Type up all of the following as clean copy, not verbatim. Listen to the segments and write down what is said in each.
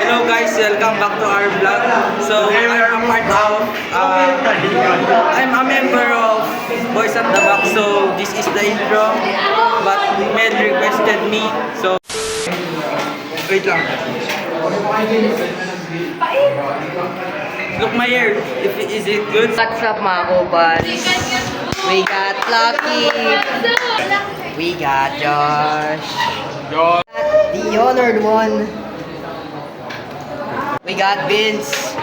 Hello guys, welcome back to our vlog. So I'm a part of, I'm a member of Boys at the Back. So this is the intro, but Mel requested me. So wait lang. Look my hair. Is it good? What's up mga kubans? We got Lucky. We got Josh. The honored one. We got Vince.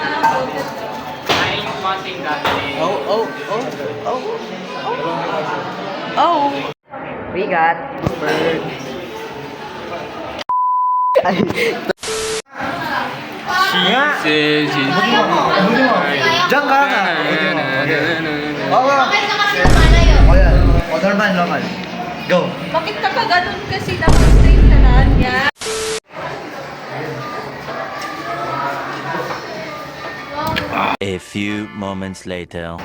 Oh. We got Bird. Diyan ka nga. Oo. O, normal. Go. Bakit nakaganon kasi naka-straight na lang niya? A few moments later.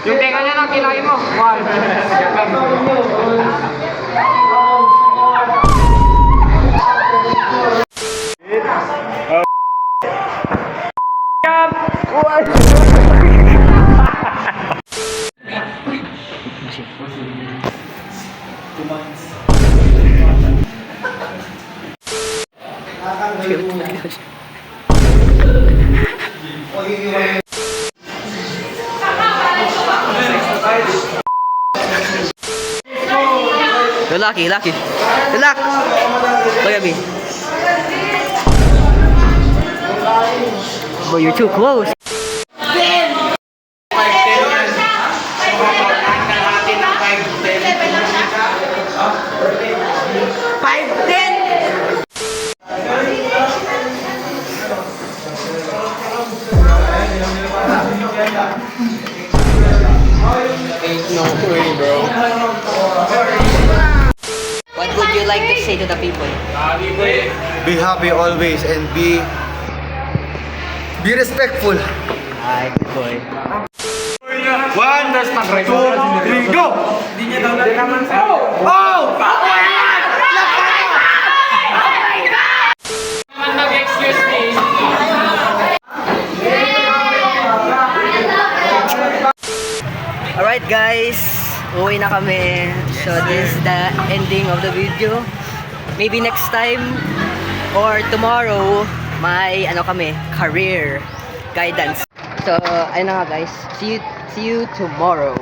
Yung tenga niya lang kinain mo. Go Lucky. Good luck. Look at me. Bro, you're too close. No way, bro. What would you like to say to the people? Be happy always and be respectful. Ay, good boy. 1, 2, 3, go! Oh! Alright guys, uwi na kami. So this is the ending of the video. Maybe next time or tomorrow, may career guidance. So ayun na nga guys. See you tomorrow.